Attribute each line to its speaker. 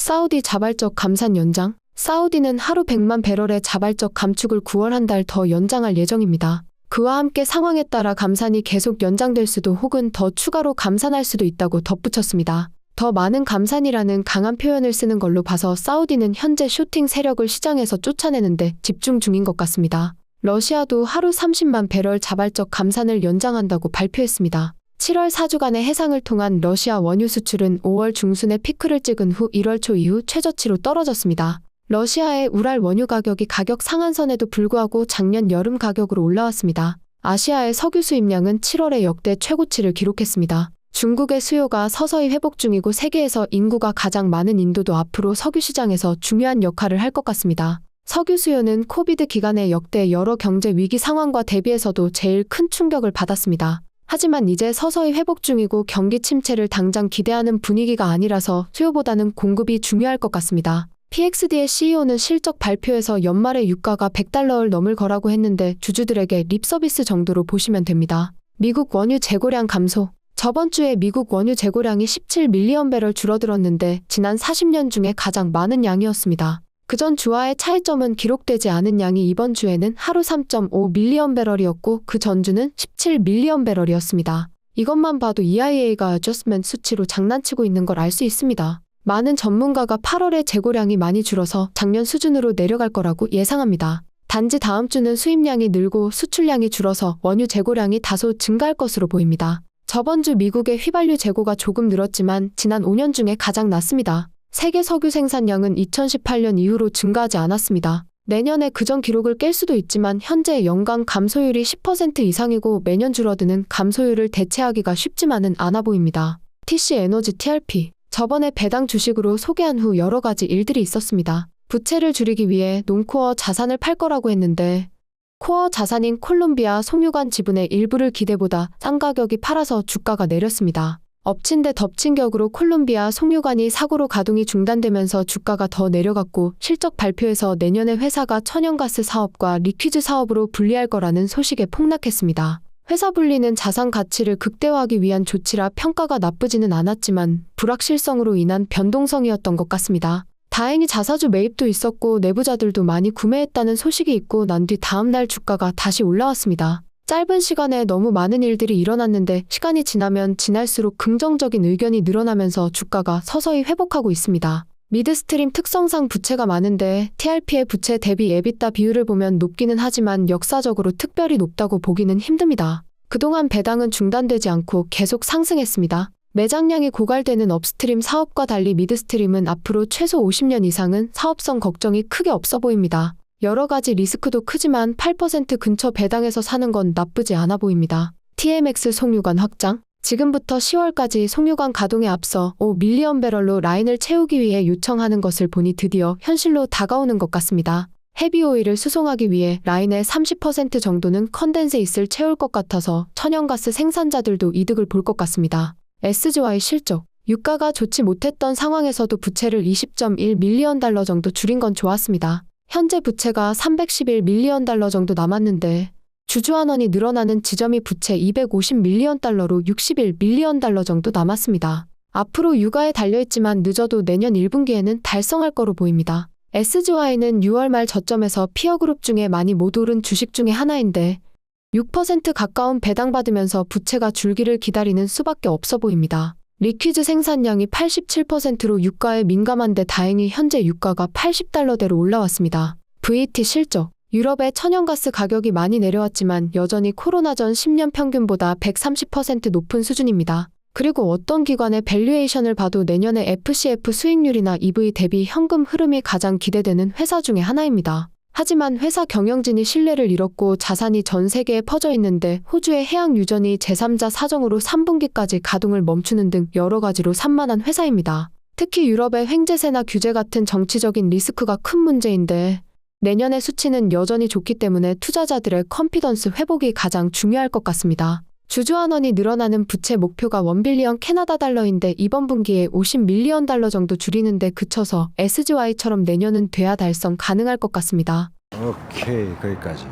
Speaker 1: 사우디 자발적 감산 연장. 사우디는 하루 100만 배럴의 자발적 감축을 9월 한 달 더 연장할 예정입니다. 그와 함께 상황에 따라 감산이 계속 연장될 수도 혹은 더 추가로 감산할 수도 있다고 덧붙였습니다. 더 많은 감산이라는 강한 표현을 쓰는 걸로 봐서 사우디는 현재 쇼팅 세력을 시장에서 쫓아내는데 집중 중인 것 같습니다. 러시아도 하루 30만 배럴 자발적 감산을 연장한다고 발표했습니다. 7월 4주간의 해상을 통한 러시아 원유 수출은 5월 중순에 피크를 찍은 후 1월 초 이후 최저치로 떨어졌습니다. 러시아의 우랄 원유 가격이 가격 상한선에도 불구하고 작년 여름 가격으로 올라왔습니다. 아시아의 석유 수입량은 7월에 역대 최고치를 기록했습니다. 중국의 수요가 서서히 회복 중이고 세계에서 인구가 가장 많은 인도도 앞으로 석유 시장에서 중요한 역할을 할 것 같습니다. 석유 수요는 코비드 기간에 역대 여러 경제 위기 상황과 대비해서도 제일 큰 충격을 받았습니다. 하지만 이제 서서히 회복 중이고 경기 침체를 당장 기대하는 분위기가 아니라서 수요보다는 공급이 중요할 것 같습니다. PXD의 CEO는 실적 발표에서 연말에 유가가 $100를 넘을 거라고 했는데 주주들에게 립서비스 정도로 보시면 됩니다. 미국 원유 재고량 감소. 저번 주에 미국 원유 재고량이 17밀리언 배럴 줄어들었는데 지난 40년 중에 가장 많은 양이었습니다. 그전 주와의 차이점은 기록되지 않은 양이 이번 주에는 하루 3.5밀리언 배럴이었고 그 전주는 17밀리언 배럴이었습니다. 이것만 봐도 EIA가 어저스먼트 수치로 장난치고 있는 걸 알 수 있습니다. 많은 전문가가 8월에 재고량이 많이 줄어서 작년 수준으로 내려갈 거라고 예상합니다. 단지 다음 주는 수입량이 늘고 수출량이 줄어서 원유 재고량이 다소 증가할 것으로 보입니다. 저번 주 미국의 휘발유 재고가 조금 늘었지만 지난 5년 중에 가장 낮습니다. 세계 석유 생산량은 2018년 이후로 증가하지 않았습니다. 내년에 그전 기록을 깰 수도 있지만 현재 연간 감소율이 10% 이상이고 매년 줄어드는 감소율을 대체하기가 쉽지만은 않아 보입니다. TC 에너지 TRP. 저번에 배당 주식으로 소개한 후 여러 가지 일들이 있었습니다. 부채를 줄이기 위해 논코어 자산을 팔 거라고 했는데 코어 자산인 콜롬비아 송유관 지분의 일부를 기대보다 싼 가격이 팔아서 주가가 내렸습니다. 엎친 데 덮친 격으로 콜롬비아 송유관이 사고로 가동이 중단되면서 주가가 더 내려갔고 실적 발표에서 내년에 회사가 천연가스 사업과 리퀴즈 사업으로 분리할 거라는 소식에 폭락했습니다. 회사 분리는 자산 가치를 극대화하기 위한 조치라 평가가 나쁘지는 않았지만 불확실성으로 인한 변동성이었던 것 같습니다. 다행히 자사주 매입도 있었고 내부자들도 많이 구매했다는 소식이 있고 난 뒤 다음 날 주가가 다시 올라왔습니다. 짧은 시간에 너무 많은 일들이 일어났는데 시간이 지나면 지날수록 긍정적인 의견이 늘어나면서 주가가 서서히 회복하고 있습니다. 미드스트림 특성상 부채가 많은데 TRP의 부채 대비 EBITDA 비율을 보면 높기는 하지만 역사적으로 특별히 높다고 보기는 힘듭니다. 그동안 배당은 중단되지 않고 계속 상승했습니다. 매장량이 고갈되는 업스트림 사업과 달리 미드스트림은 앞으로 최소 50년 이상은 사업성 걱정이 크게 없어 보입니다. 여러 가지 리스크도 크지만 8% 근처 배당에서 사는 건 나쁘지 않아 보입니다. TMX 송유관 확장. 지금부터 10월까지 송유관 가동에 앞서 5밀리언 배럴로 라인을 채우기 위해 요청하는 것을 보니 드디어 현실로 다가오는 것 같습니다. 헤비오일을 수송하기 위해 라인의 30% 정도는 컨덴세이스를 채울 것 같아서 천연가스 생산자들도 이득을 볼 것 같습니다. SGY 실적. 유가가 좋지 못했던 상황에서도 부채를 20.1밀리언 달러 정도 줄인 건 좋았습니다. 현재 부채가 311밀리언 달러 정도 남았는데 주주환원이 늘어나는 지점이 부채 250밀리언 달러로 61밀리언 달러 정도 남았습니다. 앞으로 유가에 달려있지만 늦어도 내년 1분기에는 달성할 거로 보입니다. SGY는 6월 말 저점에서 피어그룹 중에 많이 못 오른 주식 중에 하나인데 6% 가까운 배당받으면서 부채가 줄기를 기다리는 수밖에 없어 보입니다. 리퀴즈 생산량이 87%로 유가에 민감한데 다행히 현재 유가가 $80대로 올라왔습니다. VT 실적. 유럽의 천연가스 가격이 많이 내려왔지만 여전히 코로나 전 10년 평균보다 130% 높은 수준입니다. 그리고 어떤 기관의 밸류에이션을 봐도 내년에 FCF 수익률이나 EV 대비 현금 흐름이 가장 기대되는 회사 중에 하나입니다. 하지만 회사 경영진이 신뢰를 잃었고 자산이 전 세계에 퍼져 있는데 호주의 해양 유전이 제3자 사정으로 3분기까지 가동을 멈추는 등 여러 가지로 산만한 회사입니다. 특히 유럽의 횡재세나 규제 같은 정치적인 리스크가 큰 문제인데 내년의 수치는 여전히 좋기 때문에 투자자들의 컨피던스 회복이 가장 중요할 것 같습니다. 주주환원이 늘어나는 부채 목표가 1빌리언 캐나다 달러인데 이번 분기에 50밀리언 달러 정도 줄이는데 그쳐서 SGY처럼 내년은 돼야 달성 가능할 것 같습니다.
Speaker 2: 오케이, 거기까지.